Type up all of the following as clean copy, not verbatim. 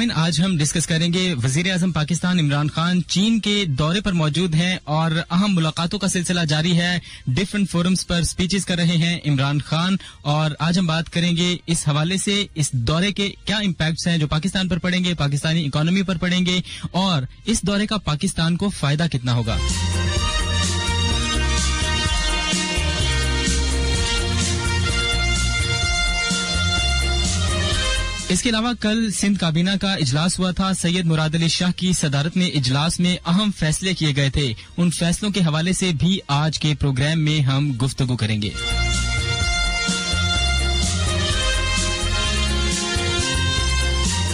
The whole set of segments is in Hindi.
सामिन, आज हम डिस्कस करेंगे वजीर आजम पाकिस्तान इमरान खान चीन के दौरे पर मौजूद हैं और अहम मुलाकातों का सिलसिला जारी है। डिफरेंट फोरम्स पर स्पीचेस कर रहे हैं इमरान खान और आज हम बात करेंगे इस हवाले से इस दौरे के क्या इम्पैक्ट्स हैं जो पाकिस्तान पर पड़ेंगे, पाकिस्तानी इकोनॉमी पर पड़ेंगे और इस दौरे का पाकिस्तान को फायदा कितना होगा। इसके अलावा कल सिंध काबीना का इजलास हुआ था। सैयद मुराद अली शाह की सदारत में इजलास में अहम फैसले किए गए थे। उन फैसलों के हवाले से भी आज के प्रोग्राम में हम गुफ्तगू करेंगे।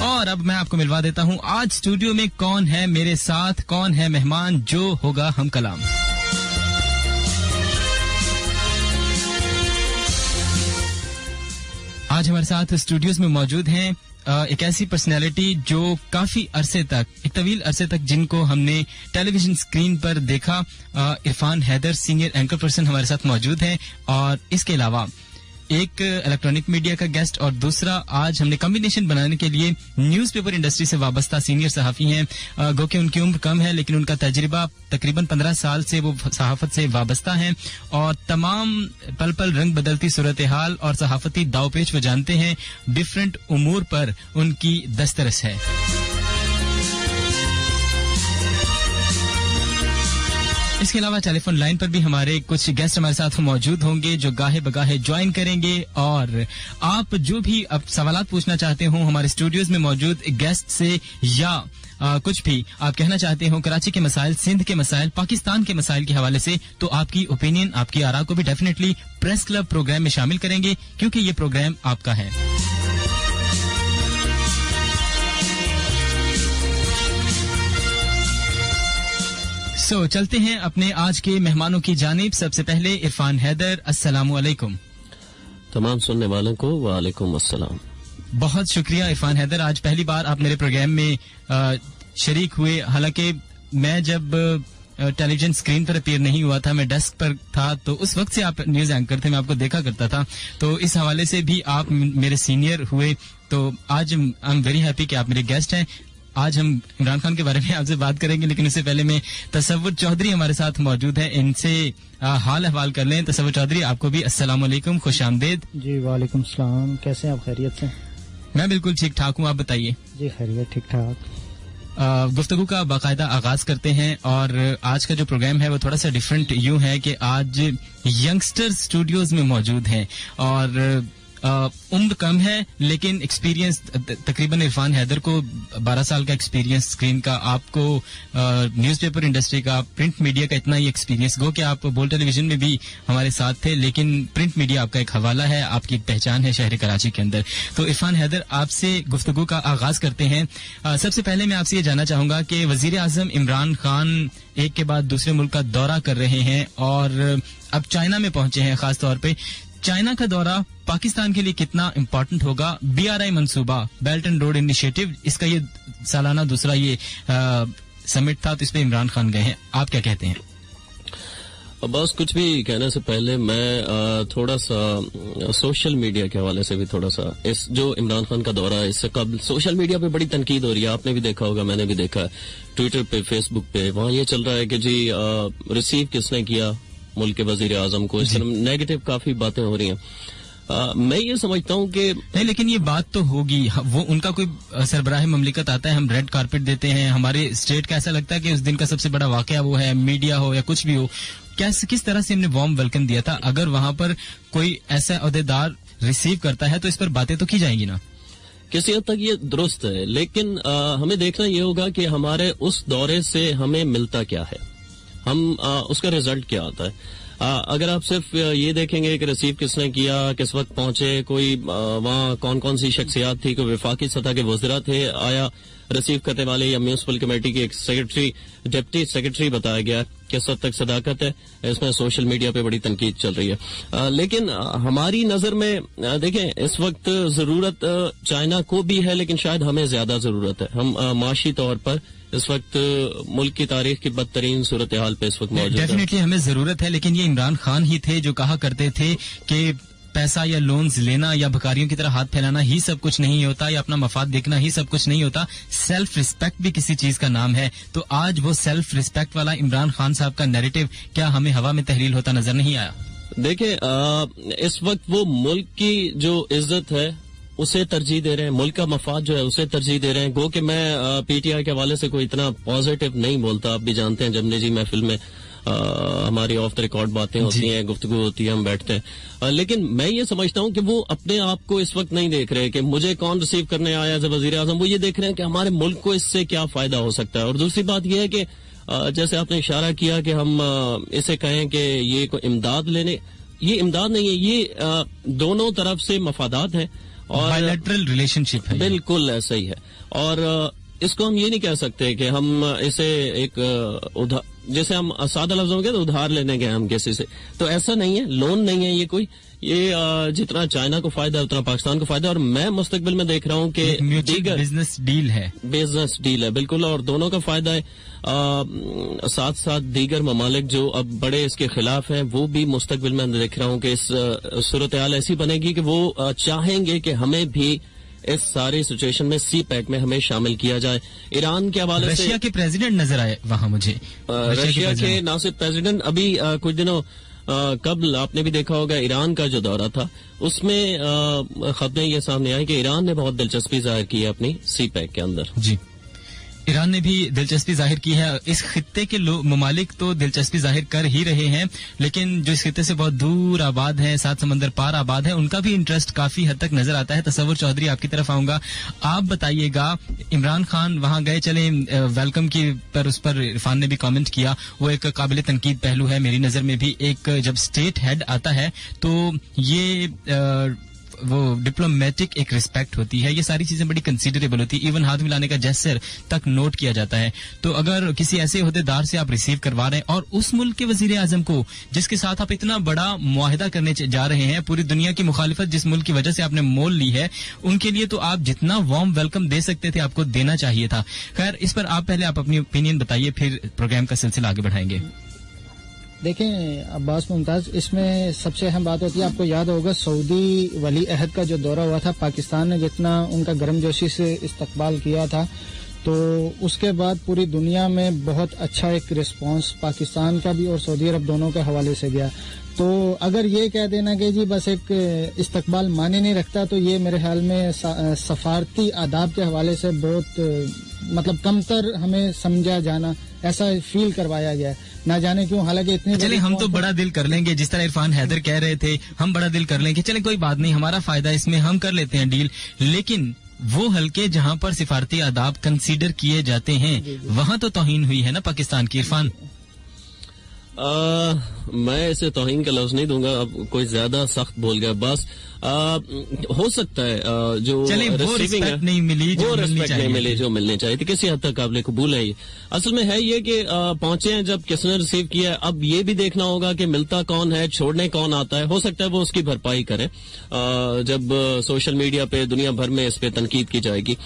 और अब मैं आपको मिलवा देता हूं आज स्टूडियो में कौन है मेरे साथ, कौन है मेहमान जो होगा हम कलाम। आज हमारे साथ स्टूडियोज में मौजूद हैं एक ऐसी पर्सनैलिटी जो काफी अरसे तक, एक तवील अरसे तक जिनको हमने टेलीविजन स्क्रीन पर देखा। Irfan Haider senior anchor person हमारे साथ मौजूद हैं और इसके अलावा एक इलेक्ट्रॉनिक मीडिया का गेस्ट और दूसरा आज हमने कॉम्बिनेशन बनाने के लिए न्यूज़पेपर इंडस्ट्री से वाबस्ता सीनियर सहाफी हैं। गो कि उनकी उम्र कम है लेकिन उनका तजर्बा तकरीबन 15 साल से वो सहाफत से वाबस्ता हैं और तमाम पल पल रंग बदलती सूरत हाल और सहाफती दावपेच वो जानते हैं। डिफरेंट उमूर पर उनकी दस्तरस है। इसके अलावा टेलीफोन लाइन पर भी हमारे कुछ गेस्ट हमारे साथ मौजूद होंगे जो गाहे बगाहे ज्वाइन करेंगे और आप जो भी अब सवालात पूछना चाहते हो हमारे स्टूडियोज में मौजूद गेस्ट से या कुछ भी आप कहना चाहते हो कराची के मसाइल, सिंध के मसाइल, पाकिस्तान के मसाइल के हवाले से, तो आपकी ओपिनियन, आपकी आरा को भी डेफिनेटली प्रेस क्लब प्रोग्राम में शामिल करेंगे क्योंकि ये प्रोग्राम आपका है। चलते हैं अपने आज के मेहमानों की जानिब। सबसे पहले इरफान हैदर, अस्सलामु अलैकुम। तमाम सुनने वालों को वालेकुम अस्सलाम। बहुत शुक्रिया इरफान हैदर, आज पहली बार आप मेरे प्रोग्राम में शरीक हुए। हालांकि मैं जब टेलीविजन स्क्रीन पर अपीयर नहीं हुआ था, मैं डेस्क पर था, तो उस वक्त से आप न्यूज एंकर थे, मैं आपको देखा करता था, तो इस हवाले से भी आप मेरे सीनियर हुए। तो आज आई एम वेरी हैप्पी कि आप मेरे गेस्ट हैं। आज हम इमरान खान के बारे में आपसे बात करेंगे लेकिन उससे पहले में तसव्वुर चौधरी हमारे साथ मौजूद है, इनसे हाल अहवाल कर लें। तसव्वुर चौधरी, आपको भी अस्सलाम वालेकुम, खुश आमदेद। जी वालेकुम सलाम, कैसे हैं आप? खैरियत से? मैं बिल्कुल ठीक ठाक हूँ, आप बताइए। जी खैरियत, ठीक ठाक। गुफ्तगू का बाकायदा आगाज करते हैं और आज का जो प्रोग्राम है वो थोड़ा सा डिफरेंट यूं है कि आज यंगस्टर स्टूडियोज में मौजूद हैं और उम्र कम है लेकिन एक्सपीरियंस तकरीबन इरफान हैदर को 12 साल का एक्सपीरियंस स्क्रीन का, आपको न्यूज़पेपर इंडस्ट्री का, प्रिंट मीडिया का इतना ही एक्सपीरियंस। गो कि आप बोल टेलीविजन में भी हमारे साथ थे लेकिन प्रिंट मीडिया आपका एक हवाला है, आपकी एक पहचान है शहर कराची के अंदर। तो इरफान हैदर, आपसे गुफ्तगू का आगाज करते हैं। सबसे पहले मैं आपसे ये जानना चाहूंगा कि वजीर आजम इमरान खान एक के बाद दूसरे मुल्क का दौरा कर रहे हैं और अब चाइना में पहुंचे हैं। खासतौर पर चाइना का दौरा पाकिस्तान के लिए कितना इम्पोर्टेंट होगा? BRI मंसूबा, बेल्ट एंड रोड इनिशिएटिव, इसका ये सालाना दूसरा ये समिट था, तो इस पे इमरान खान गए हैं, आप क्या कहते हैं? बस कुछ भी कहने से पहले मैं थोड़ा सा सोशल मीडिया के हवाले से भी थोड़ा सा, इस जो इमरान खान का दौरा है इससे कबल सोशल मीडिया पे बड़ी तनकीद हो रही है, आपने भी देखा होगा, मैंने भी देखा है, ट्विटर पे, फेसबुक पे, वहाँ ये चल रहा है कि जी रिसीव किसने किया मुल्क के वजीर आजम को, इस तरह नेगेटिव काफी बातें हो रही हैं। मैं ये समझता हूँ कि नहीं, लेकिन ये बात तो होगी, वो उनका कोई सरबराह ममलिकत आता है, हम रेड कारपेट देते हैं, हमारे स्टेट का ऐसा लगता है कि उस दिन का सबसे बड़ा वाकया वो है, मीडिया हो या कुछ भी हो, किस तरह से हमने वार्म वेलकम दिया था। अगर वहां पर कोई ऐसा ओहदेदार रिसीव करता है तो इस पर बातें तो की जाएंगी ना। किसी हद तक ये दुरुस्त है, लेकिन हमें देखना ये होगा कि हमारे उस दौरे से हमें मिलता क्या है, हम उसका रिजल्ट क्या आता है। अगर आप सिर्फ ये देखेंगे कि रिसीव किसने किया, किस वक्त पहुंचे, कोई वहाँ कौन कौन सी शख्सियात थी, कोई वफाकी सतह के वज़रा थे, आया रिसीव करने वाले या म्यूनिसिपल कमेटी के एक सेक्रेटरी, डिप्टी सेक्रेटरी बताया गया, किस हद तक सदाकत है, इसमें सोशल मीडिया पे बड़ी तनकीद चल रही है। लेकिन हमारी नजर में देखें, इस वक्त जरूरत चाइना को भी है लेकिन शायद हमें ज्यादा जरूरत है। हम माशी तौर पर इस वक्त मुल्क की तारीख की बदतरीन सूरत हाल पे इस वक्त मौजूद है। डेफिनेटली हमें जरूरत है, लेकिन ये इमरान खान ही थे जो कहा करते थे कि पैसा या लोन्स लेना या भिखारियों की तरह हाथ फैलाना ही सब कुछ नहीं होता, या अपना मफाद देखना ही सब कुछ नहीं होता। सेल्फ रिस्पेक्ट भी किसी चीज का नाम है। तो आज वो सेल्फ रिस्पेक्ट वाला इमरान खान साहब का नैरेटिव क्या हमें हवा में तहलील होता नजर नहीं आया? देखिए, इस वक्त वो मुल्क की जो इज्जत है उसे तरजीह दे रहे हैं, मुल्क का मफाद जो है उसे तरजीह दे रहे हैं। गो कि मैं पीटीआई के हवाले से कोई इतना पॉजिटिव नहीं बोलता, आप भी जानते हैं जमने जी महफिल में हमारी ऑफ द रिकॉर्ड बातें होती हैं, गुफ्तगू होती है, हम बैठते हैं। लेकिन मैं ये समझता हूं कि वो अपने आप को इस वक्त नहीं देख रहे कि मुझे कौन रिसीव करने आया एज वजीर आजम। वो ये देख रहे हैं कि हमारे मुल्क को इससे क्या फायदा हो सकता है। और दूसरी बात यह है कि जैसे आपने इशारा किया कि हम इसे कहें कि ये कोई इमदाद लेने, ये इमदाद नहीं है, ये दोनों तरफ से मफादात हैं और बायलैटरल रिलेशनशिप है। बिल्कुल ऐसा ही है। और इसको हम ये नहीं कह सकते कि हम इसे एक जैसे हम सादा लफ्जों के तो उधार लेने गए हम किसी से, तो ऐसा नहीं है, लोन नहीं है ये कोई। ये जितना चाइना को फायदा है उतना पाकिस्तान को फायदा है। और मैं मुस्तकबिल में देख रहा हूँ कि म्यूचुअल बिजनेस डील है, बिजनेस डील है बिल्कुल, और दोनों का फायदा है। साथ साथ दीगर ममालिक जो अब बड़े इसके खिलाफ हैं वो भी मुस्तकबिल में देख रहा हूँ कि इस सूरत हाल ऐसी बनेगी कि वो चाहेंगे कि हमें भी इस सारी सिचुएशन में सी पैक में हमें शामिल किया जाए। ईरान के हवाले से रशिया के प्रेसिडेंट नजर आए वहां मुझे, रशिया के ना सिर्फ प्रेसिडेंट, अभी कुछ दिनों कबल आपने भी देखा होगा ईरान का जो दौरा था उसमें खबरें ये सामने आई कि ईरान ने बहुत दिलचस्पी जाहिर की है अपनी सी पैक के अंदर। जी, ईरान ने भी दिलचस्पी जाहिर की है। इस खित्ते के ममालिक तो दिलचस्पी जाहिर कर ही रहे हैं, लेकिन जो इस खित्ते से बहुत दूर आबाद है, 7 समंदर पार आबाद है, उनका भी इंटरेस्ट काफी हद तक नजर आता है। तसव्वुर चौधरी, आपकी तरफ आऊंगा, आप बताइएगा, इमरान खान वहां गए, चले वेलकम की पर उस पर इरफान ने भी कमेंट किया, वो एक काबिल तनकीद पहलू है मेरी नजर में भी। एक जब स्टेट हेड आता है तो ये वो डिप्लोमेटिक एक रिस्पेक्ट होती है, ये सारी चीजें बड़ी कंसीडरेबल होती है, इवन हाथ मिलाने का जेस्चर तक नोट किया जाता है। तो अगर किसी ऐसे ओहदेदार से आप रिसीव करवा रहे हैं और उस मुल्क के वजीर आजम को जिसके साथ आप इतना बड़ा मुआहिदा करने जा रहे हैं, पूरी दुनिया की मुखालिफत जिस मुल्क की वजह से आपने मोल ली है, उनके लिए तो आप जितना वार्म वेलकम दे सकते थे आपको देना चाहिए था। खैर, इस पर आप पहले आप अपनी ओपिनियन बताइए, फिर प्रोग्राम का सिलसिला आगे बढ़ाएंगे। देखें अब्बास मुमताज, इसमें सबसे अहम बात होती है, आपको याद होगा सऊदी वली अहद का जो दौरा हुआ था, पाकिस्तान ने जितना उनका गर्मजोशी से इस्तकबाल किया था, तो उसके बाद पूरी दुनिया में बहुत अच्छा एक रिस्पांस पाकिस्तान का भी और सऊदी अरब दोनों के हवाले से गया। तो अगर ये कह देना कि जी बस एक इस्तकबाल माने नहीं रखता, तो ये मेरे ख्याल में सफारती आदाब के हवाले से बहुत मतलब कमतर हमें समझा जाना, ऐसा फील करवाया गया है, ना जाने क्यों। हालांकि इतनी चले हम तो बड़ा दिल कर लेंगे, जिस तरह इरफान हैदर कह रहे थे, हम बड़ा दिल कर लेंगे, चले कोई बात नहीं, हमारा फायदा इसमें, हम कर लेते हैं डील। लेकिन वो हल्के जहां पर सिफारती आदाब कंसीडर किए जाते हैं, वहां तो तौहीन हुई है ना पाकिस्तान की। इरफान, मैं इसे तौहीन का लफ्ज नहीं दूंगा, अब कोई ज्यादा सख्त बोल गया, बस हो सकता है जो रिसीविंग है नहीं मिली, वो रिस्पेक्ट नहीं मिली जो मिलनी चाहिए थी, किसी हद तक काबिल कबूल है। ये असल में है ये कि पहुंचे हैं जब किसने रिसीव किया है, अब ये भी देखना होगा कि मिलता कौन है, छोड़ने कौन आता है। हो सकता है वो उसकी भरपाई करे जब सोशल मीडिया पे दुनिया भर में इस पे तनकीद की जाएगी,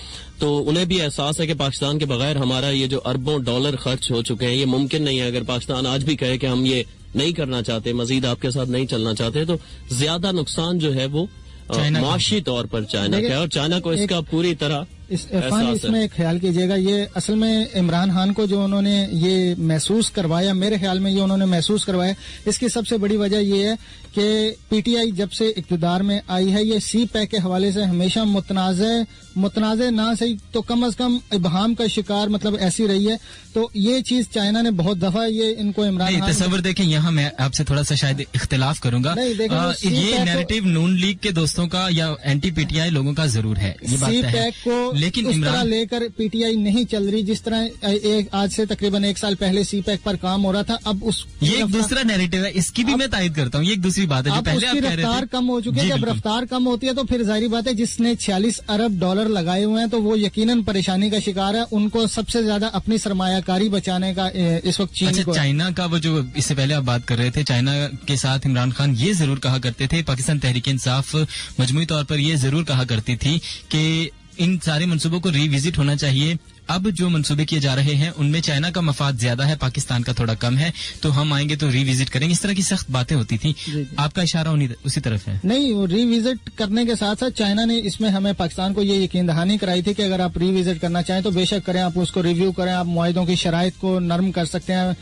तो उन्हें भी एहसास है कि पाकिस्तान के बगैर हमारा ये जो अरबों डॉलर खर्च हो चुके हैं ये मुमकिन नहीं है। अगर पाकिस्तान आज भी कहे कि हम ये नहीं करना चाहते, मजीद आपके साथ नहीं चलना चाहते, तो ज्यादा नुकसान जो है वो माशी तौर पर चाइना का है, और चाइना को इसका पूरी तरह इसमें एक ख्याल कीजिएगा, ये असल में इमरान खान को जो उन्होंने ये महसूस करवाया, मेरे ख्याल में ये उन्होंने महसूस करवाया, इसकी सबसे बड़ी वजह ये है कि पीटीआई जब से इक़्तिदार में आई है, ये सी पैक के हवाले से हमेशा मुतनाज़े ना सही तो कम अज कम इबहाम का शिकार मतलब ऐसी रही है। तो ये चीज चाइना ने बहुत दफा ये इनको इमरान खान तस्वर देखें, यहाँ मैं आपसे थोड़ा सा शायद इख्तिलाफ करूंगा, ये नैरेटिव नून लीग के दोस्तों का या एंटी पीटीआई लोगों का जरूर है, ये बात है, को लेकिन उस तरह लेकर पीटीआई नहीं चल रही जिस तरह आज से तकरीबन 1 साल पहले सी पैक पर काम हो रहा था। अब ये एक दूसरा नैरेटिव है, इसकी भी मैं तायद करता हूँ, ये एक दूसरी बात है जो पहले आप कह रहे थे। रफ्तार कम हो चुकी है, जब रफ्तार कम होती है तो फिर जाहिर बात है जिसने 46 अरब डॉलर लगाए हुए हैं तो वो यकीनन परेशानी का शिकार है। उनको सबसे ज्यादा अपनी सरमायाकारी बचाने का इस वक्त चीन को। चाइना का वो जो इससे पहले आप बात कर रहे थे, चाइना के साथ इमरान खान ये जरूर कहा करते थे, पाकिस्तान तहरीक इंसाफ मजमूई तौर पर ये जरूर कहा करती थी कि इन सारे मंसूबों को रिविजिट होना चाहिए, अब जो मंसूबे किए जा रहे हैं उनमें चाइना का मफाद ज्यादा है, पाकिस्तान का थोड़ा कम है, तो हम आएंगे तो रिविजिट करेंगे, इस तरह की सख्त बातें होती थी। आपका इशारा उसी तरफ है? नहीं, वो रिविजिट करने के साथ साथ चाइना ने इसमें हमें पाकिस्तान को ये यकीन दहानी कराई थी कि अगर आप रिविजिट करना चाहें तो बेशक करें, आप उसको रिव्यू करें, आप मुआहिदों की शराइत को नरम कर सकते हैं,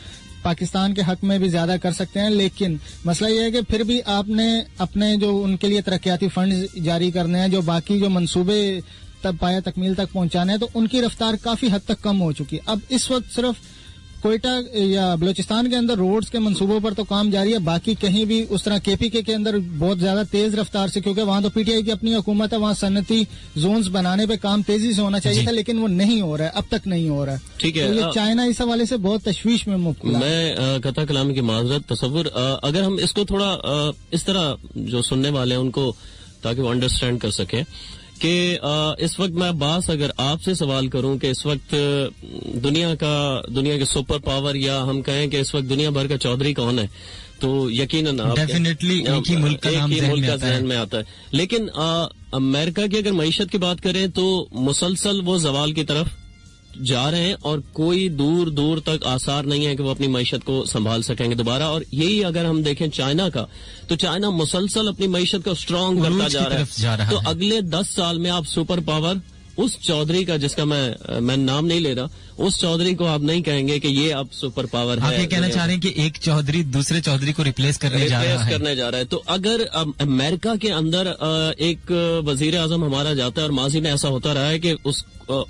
पाकिस्तान के हक में भी ज्यादा कर सकते हैं। लेकिन मसला यह है कि फिर भी आपने अपने जो उनके लिए तरक्याती फंड जारी करने हैं, जो बाकी जो मंसूबे तब पाया तकमील तक पहुंचाने हैं, तो उनकी रफ्तार काफी हद तक कम हो चुकी है। अब इस वक्त सिर्फ कोयटा या बलूचिस्तान के अंदर रोड्स के मंसूबों पर तो काम जारी है, बाकी कहीं भी उस तरह केपीके के अंदर बहुत ज्यादा तेज रफ्तार से, क्योंकि वहां तो पीटीआई की अपनी हुकूमत है, वहां सनती जोन्स बनाने पे काम तेजी से होना चाहिए था, लेकिन वो नहीं हो रहा है, अब तक नहीं हो रहा है। ठीक है, तो ये चाइना इस हवाले से बहुत तशवीश में मुब्तला। मैं कथा कलाम की माजरत तसव्वुर, अगर हम इसको थोड़ा इस तरह जो सुनने वाले हैं उनको, ताकि वो अंडरस्टैंड कर सके कि इस वक्त मैं अब्बास अगर आपसे सवाल करूं कि इस वक्त दुनिया के सुपर पावर, या हम कहें कि इस वक्त दुनिया भर का चौधरी कौन है, तो यकीनन डेफिनेटली एक ही मुल्क का जहन में आता है। लेकिन अमेरिका की अगर मईशत की बात करें तो मुसलसल वो जवाल की तरफ जा रहे हैं और कोई दूर दूर तक आसार नहीं है कि वो अपनी मईशत को संभाल सकेंगे दोबारा। और यही अगर हम देखें चाइना का, तो चाइना मुसलसल अपनी मईशत को स्ट्रांग करता जा रहा है। तो अगले 10 साल में आप सुपर पावर उस चौधरी का, जिसका मैं नाम नहीं ले रहा, उस चौधरी को आप नहीं कहेंगे कि ये अब सुपर पावर है। आप ये कहना चाह रहे हैं कि एक चौधरी दूसरे चौधरी को रिप्लेस करने जा रहा है। तो अगर अमेरिका के अंदर एक वजीर आजम हमारा जाता है, और माजी में ऐसा होता रहा है कि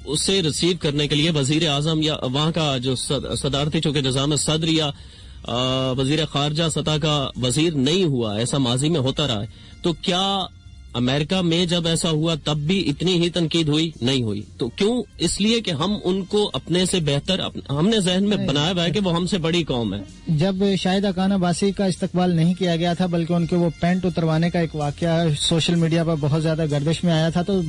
उससे रिसीव करने के लिए वजीर आजम या वहां का जो सदारती चूंकि निजाम सदर या वजीर खारजा सतह का वजीर नहीं हुआ, ऐसा माजी में होता रहा है, तो क्या अमेरिका में जब ऐसा हुआ तब भी इतनी ही तनकीद हुई? नहीं हुई। तो क्यों? इसलिए कि हम उनको अपने से बेहतर हमने जहन में बनाया हुआ है कि वो हमसे बड़ी कौम है। जब शाहिद अकान अब्बासी का इस्तकबाल नहीं किया गया था, बल्कि उनके वो पेंट उतरवाने का एक वाकया सोशल मीडिया पर बहुत ज्यादा गर्दिश में आया था, तो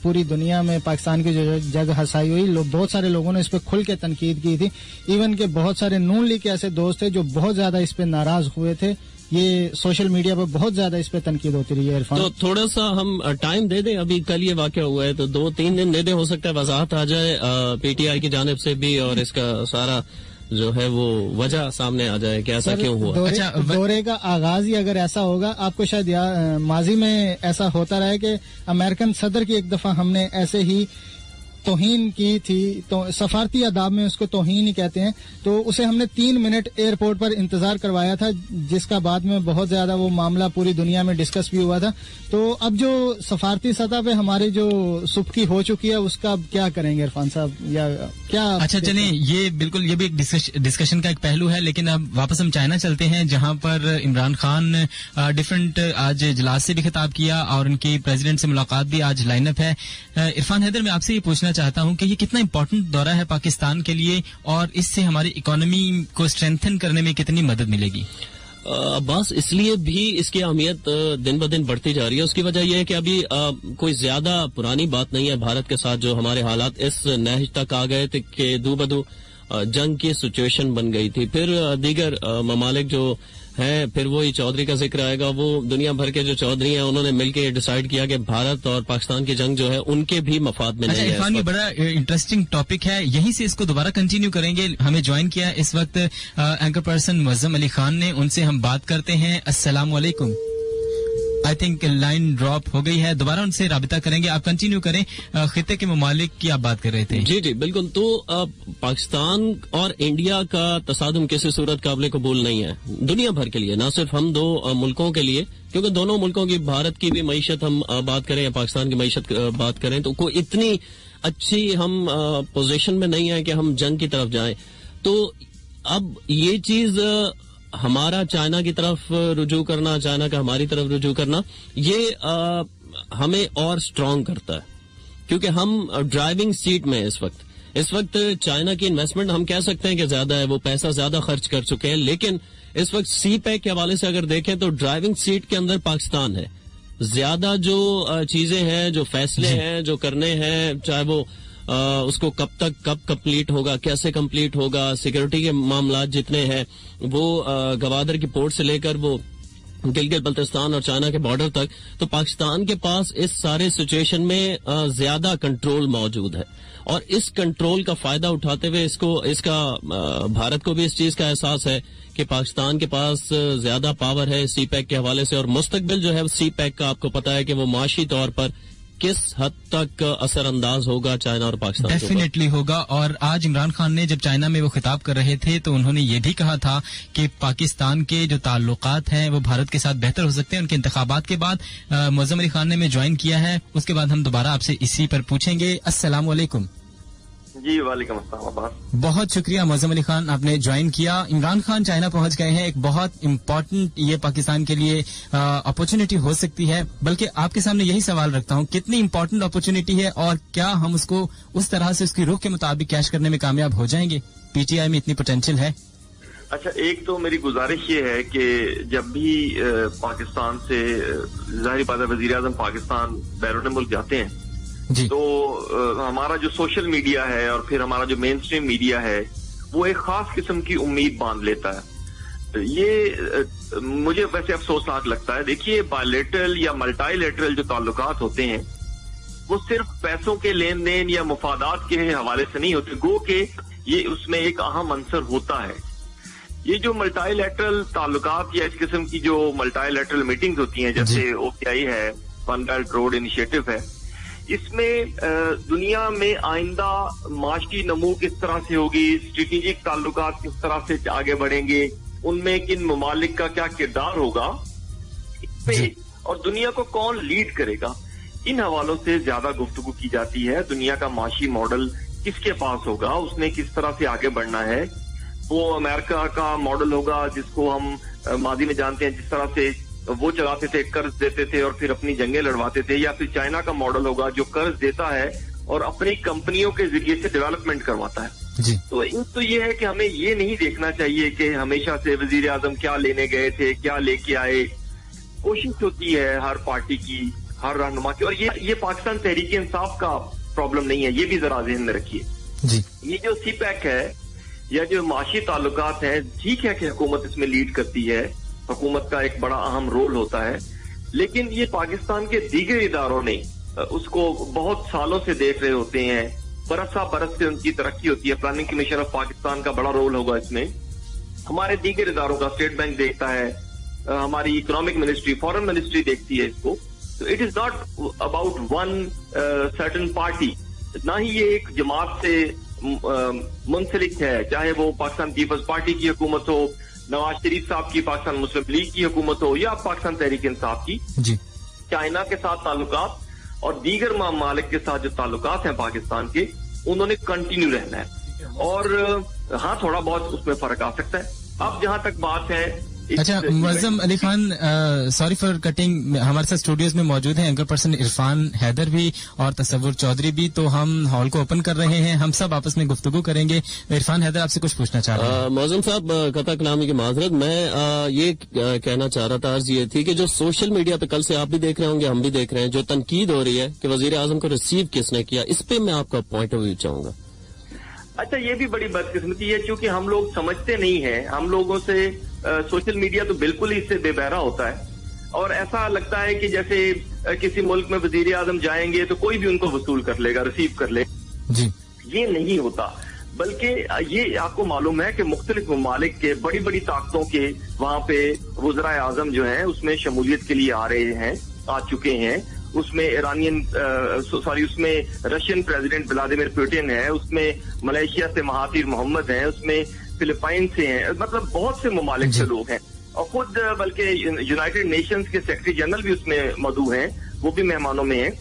पूरी दुनिया में पाकिस्तान की जो जग हसाई हुई, बहुत सारे लोगों ने इस पर खुल के तनकीद की थी। इवन के बहुत सारे नून लीग के ऐसे दोस्त थे जो बहुत ज्यादा इस पे नाराज हुए थे। ये सोशल मीडिया पर बहुत ज्यादा इस पे तनकीद होती रही है। इरफान, तो थोड़ा सा हम टाइम दे दें, अभी कल ये वाकया हुआ है तो 2-3 दिन दे दें, हो सकता है वजाहत आ जाए पीटीआई की जानिब से भी, और इसका सारा जो है वो वजह सामने आ जाए कि ऐसा क्यों हुआ। दौरे का आगाज ही अगर ऐसा होगा, आपको शायद माजी में ऐसा होता रहा है कि अमेरिकन सदर की एक दफा हमने ऐसे ही तौहीन की थी, तो सफारती आदाब में उसको तौहीन ही कहते हैं, तो उसे हमने 3 मिनट एयरपोर्ट पर इंतजार करवाया था, जिसका बाद में बहुत ज्यादा वो मामला पूरी दुनिया में डिस्कस भी हुआ था। तो अब जो सफारती सतह पे हमारी जो सुबकी हो चुकी है, उसका क्या करेंगे इरफान साहब, या क्या? अच्छा चलें, ये बिल्कुल ये भी एक डिस्कशन का एक पहलू है, लेकिन अब वापस हम चाइना चलते हैं, जहां पर इमरान खान डिफरेंट आज इजलास से भी खिताब किया और उनकी प्रेसिडेंट से मुलाकात भी आज लाइनअप है। इरफान हैदर, मैं आपसे ये पूछना चाहता हूं कि ये कितना इंपॉर्टेंट दौरा है पाकिस्तान के लिए, और इससे हमारी इकोनॉमी को स्ट्रेंथन करने में कितनी मदद मिलेगी? बस इसलिए भी इसकी अहमियत दिन ब दिन बढ़ती जा रही है। उसकी वजह यह है कि अभी कोई ज्यादा पुरानी बात नहीं है भारत के साथ, जो हमारे हालात इस नहज तक आ गए थे कि दो बदो जंग की सिचुएशन बन गई थी। फिर दीगर ममालिक जो है, फिर वही चौधरी का जिक्र आएगा, वो दुनिया भर के जो चौधरी हैं उन्होंने मिलकर डिसाइड किया कि भारत और पाकिस्तान की जंग जो है उनके भी मफाद में नहीं है। इरफान, ये बड़ा इंटरेस्टिंग टॉपिक है, यहीं से इसको दोबारा कंटिन्यू करेंगे। हमें ज्वाइन किया इस वक्त एंकर पर्सन मुअज्जम अली खान ने, उनसे हम बात करते हैं। अस्सलाम वालेकुम। आई थिंक लाइन ड्रॉप हो गई है, दोबारा उनसे राबिता करेंगे। आप कंटिन्यू करें, खिते के ममालिक की आप बात कर रहे थे। जी जी बिल्कुल। तो पाकिस्तान और इंडिया का तसादुम किसी सूरत काबिल कबूल नहीं है दुनिया भर के लिए, ना सिर्फ हम दो मुल्कों के लिए, क्योंकि दोनों मुल्कों की, भारत की भी मईशत हम बात करें या पाकिस्तान की मईशत बात करें, तो कोई इतनी अच्छी हम पोजीशन में नहीं है कि हम जंग की तरफ जाएं। तो अब ये चीज हमारा चाइना की तरफ रुजू करना, चाइना का हमारी तरफ रुजू करना, ये हमें और स्ट्रांग करता है, क्योंकि हम ड्राइविंग सीट में इस वक्त चाइना की इन्वेस्टमेंट हम कह सकते हैं कि ज्यादा है, वो पैसा ज्यादा खर्च कर चुके हैं, लेकिन इस वक्त सी पैक के हवाले से अगर देखें तो ड्राइविंग सीट के अंदर पाकिस्तान है। ज्यादा जो चीजें हैं, जो फैसले हैं, जो करने हैं, चाहे वो उसको कब कंप्लीट होगा, कैसे कंप्लीट होगा, सिक्योरिटी के मामला जितने हैं, वो गवादर की पोर्ट से लेकर वो गिलगित बल्तिस्तान और चाइना के बॉर्डर तक, तो पाकिस्तान के पास इस सारे सिचुएशन में ज्यादा कंट्रोल मौजूद है और इस कंट्रोल का फायदा उठाते हुए इसका भारत को भी इस चीज का एहसास है कि पाकिस्तान के पास ज्यादा पावर है सी पैक के हवाले से, और मुस्तकबिल जो है सी पैक का आपको पता है कि वो माशी तौर पर किस हद तक असरअंदाज होगा चाइना और पाकिस्तान। डेफिनेटली होगा। और आज इमरान खान ने जब चाइना में वो खिताब कर रहे थे तो उन्होंने ये भी कहा था कि पाकिस्तान के जो ताल्लुकात हैं वो भारत के साथ बेहतर हो सकते हैं। उनके इंतखाबात के बाद मौज़म अली खान ने हमें ज्वाइन किया है, उसके बाद हम दोबारा आपसे इसी पर पूछेंगे। अस्सलाम वालेकुम। जी वालेकुम अस्सलाम अब्बास। बहुत शुक्रिया मौज़म अली खान, आपने ज्वाइन किया। इमरान खान चाइना पहुंच गए हैं, एक बहुत इम्पोर्टेंट ये पाकिस्तान के लिए अपॉर्चुनिटी हो सकती है। बल्कि आपके सामने यही सवाल रखता हूं, कितनी इम्पोर्टेंट अपॉर्चुनिटी है और क्या हम उसको उस तरह से उसकी रुख के मुताबिक कैश करने में कामयाब हो जाएंगे? पीटीआई में इतनी पोटेंशियल है। अच्छा, एक तो मेरी गुजारिश ये है कि जब भी पाकिस्तान से ज़ाहिर बात है वज़ीर आज़म पाकिस्तान बैरून मुल्क जाते हैं तो हमारा जो सोशल मीडिया है और फिर हमारा जो मेन स्ट्रीम मीडिया है वो एक खास किस्म की उम्मीद बांध लेता है। ये मुझे वैसे अफसोसनाक लगता है। देखिए, बायलैटरल या मल्टीलैटरल जो ताल्लुकात होते हैं वो सिर्फ पैसों के लेन देन या मुफादात के हवाले से नहीं होते, गो के ये उसमें एक अहम अंसर होता है। ये जो मल्टीलैटरल ताल्लुकात या इस किस्म की जो मल्टीलैटरल मीटिंग्स होती हैं, जैसे OCI है, वन बेल्ट रोड इनिशिएटिव है, इसमें दुनिया में आइंदा माशी नमू किस तरह से होगी, स्ट्रेटेजिक ताल्लुकात किस तरह से आगे बढ़ेंगे, उनमें किन ममालिक का क्या किरदार होगा और दुनिया को कौन लीड करेगा, इन हवालों से ज्यादा गुफ्तगू की जाती है। दुनिया का माशी मॉडल किसके पास होगा, उसने किस तरह से आगे बढ़ना है। वो अमेरिका का मॉडल होगा जिसको हम माजी में जानते हैं, जिस तरह से वो चलाते थे, कर्ज देते थे और फिर अपनी जंगें लड़वाते थे, या फिर चाइना का मॉडल होगा जो कर्ज देता है और अपनी कंपनियों के जरिए से डेवलपमेंट करवाता है। जी। तो ये है कि हमें ये नहीं देखना चाहिए कि हमेशा से वजीर आजम क्या लेने गए थे, क्या लेके आए। कोशिश होती है हर पार्टी की, हर रहनुमा की, और ये पाकिस्तान तहरीक इंसाफ का प्रॉब्लम नहीं है, ये भी जरा ज़हन में रखिए। जी। ये जो सी पैक है या जो माशी ताल्लुकात है, ठीक है कि हुकूमत इसमें लीड करती है, हुकूमत का एक बड़ा अहम रोल होता है, लेकिन ये पाकिस्तान के दीगर इदारों ने उसको बहुत सालों से देख रहे होते हैं। बरस से उनकी तरक्की होती है। प्लानिंग कमीशन ऑफ पाकिस्तान का बड़ा रोल होगा इसमें। हमारे दीगर इदारों का, स्टेट बैंक देखता है, हमारी इकोनॉमिक मिनिस्ट्री, फॉरेन मिनिस्ट्री देखती है इसको। तो it is not about one certain party, ना ही ये एक जमात से मुंसलिक है, चाहे वो पाकिस्तान पीपल्स पार्टी की हुकूमत हो, नवाज शरीफ साहब की पाकिस्तान मुस्लिम लीग की हुकूमत हो, या पाकिस्तान तहरीक इंसाफ की। जी। चाइना के साथ ताल्लुकात और दीगर ममालिक के साथ जो ताल्लुकात हैं पाकिस्तान के, उन्होंने कंटिन्यू रहना है। और हाँ, थोड़ा बहुत उसमें फर्क आ सकता है। अब जहां तक बात है, अच्छा Mauzam Ali Khan, sorry for cutting, हमारे साथ स्टूडियोज में मौजूद हैं एंकर पर्सन इरफान हैदर भी और तसव्वुर चौधरी भी, तो हम हॉल को ओपन कर रहे हैं, हम सब आपस में गुफ्तगू करेंगे। इरफान हैदर आपसे कुछ पूछना चाह रहे हैं। मौज़म साहब, कता कलामी की माजरत, मैं ये कहना चाह रहा था, अर्ज ये थी कि जो सोशल मीडिया पे कल से आप भी देख रहे होंगे, हम भी देख रहे हैं, जो तनकीद हो रही है कि वजीर आजम को रिसीव किसने किया, इस पे मैं आपका पॉइंट ऑफ व्यू चाहूंगा। अच्छा, ये भी बड़ी बदकिस्मती है क्योंकि हम लोग समझते नहीं है। हम लोगों से सोशल मीडिया तो बिल्कुल ही इससे बेबहरा होता है और ऐसा लगता है कि जैसे किसी मुल्क में वजीर आजम जाएंगे तो कोई भी उनको वसूल कर लेगा, रिसीव कर ले। जी। ये नहीं होता, बल्कि ये आपको मालूम है कि मुख्तलिफ ममालिक के बड़ी बड़ी ताकतों के वहां पे वज़राए आजम जो हैं उसमें शमूलियत के लिए आ रहे हैं, आ चुके हैं। उसमें उसमें रशियन प्रेसिडेंट व्लादिमीर पुतिन है, उसमें मलेशिया से महातीर मोहम्मद है, उसमें फिलिपाइन से हैं, मतलब बहुत से ममालिक से लोग हैं और खुद बल्कि यूनाइटेड नेशंस के सेक्रेटरी जनरल भी उसमें मौजूद हैं, वो भी मेहमानों में हैं।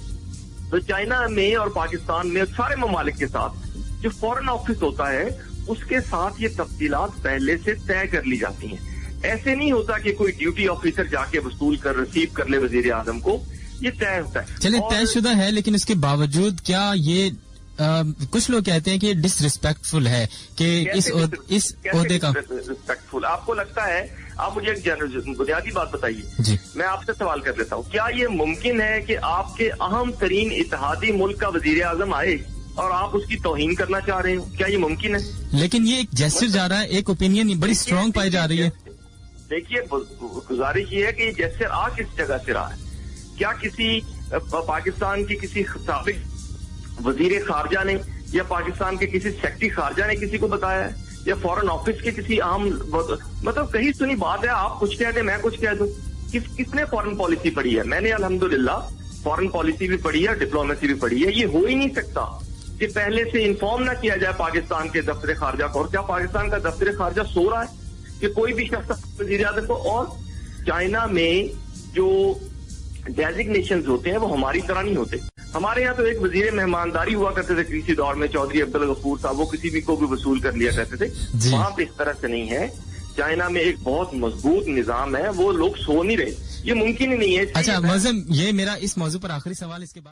तो चाइना में और पाकिस्तान में सारे ममालिक के साथ जो फॉरेन ऑफिस होता है उसके साथ ये तफसीलात पहले से तय कर ली जाती हैं। ऐसे नहीं होता कि कोई ड्यूटी ऑफिसर जाके वसूल कर रिसीव कर ले वजीर आजम को, ये तय होता है। चलिए, तयशुदा है, लेकिन उसके बावजूद क्या ये कुछ लोग कहते हैं कि डिसरिस्पेक्टफुल है कि इस ओहदे का रिस्पेक्टफुल आपको लगता है? आप मुझे एक बुनियादी बात बताइए। मैं आपसे सवाल कर लेता हूँ, क्या ये मुमकिन है कि आपके अहम तरीन इत्तेहादी मुल्क का वजीर आजम आए और आप उसकी तौहीन करना चाह रहे हो? क्या ये मुमकिन है? लेकिन ये एक जेस्चर जा रहा है, एक ओपिनियन बड़ी स्ट्रांग पाई जा रही है। देखिए, गुजारिश ये है कि जैसे आ किस जगह से रहा है, क्या किसी पाकिस्तान के किसी साबिक वजीर खारजा ने या पाकिस्तान के किसी सेक्रेटरी खारजा ने किसी को बताया है, या फॉरेन ऑफिस के किसी आम, मतलब कहीं सुनी बात है, आप कुछ कह दें मैं कुछ कह दूं। किसने फॉरेन पॉलिसी पढ़ी है? मैंने अल्हम्दुलिल्लाह फॉरेन पॉलिसी भी पढ़ी है, डिप्लोमेसी भी पढ़ी है। ये हो ही नहीं सकता कि पहले से इन्फॉर्म ना किया जाए पाकिस्तान के दफ्तर खारजा को। और क्या पाकिस्तान का दफ्तर खारजा सो रहा है कि कोई भी शख्स वजीर आज़म को? और चाइना में जो डेजिग्नेशंस होते हैं वो हमारी तरह नहीं होते। हमारे यहाँ तो एक वजीर मेहमानदारी हुआ करते थे किसी दौर में, चौधरी अब्दुल गफूर साहब, वो किसी भी को भी वसूल कर लिया करते थे। वहां पे इस तरह से नहीं है। चाइना में एक बहुत मजबूत निजाम है, वो लोग सो नहीं रहे, ये मुमकिन ही नहीं है। अच्छा मुअज्जम, ये मेरा इस मौजू पर आखिरी सवाल, इसके बाद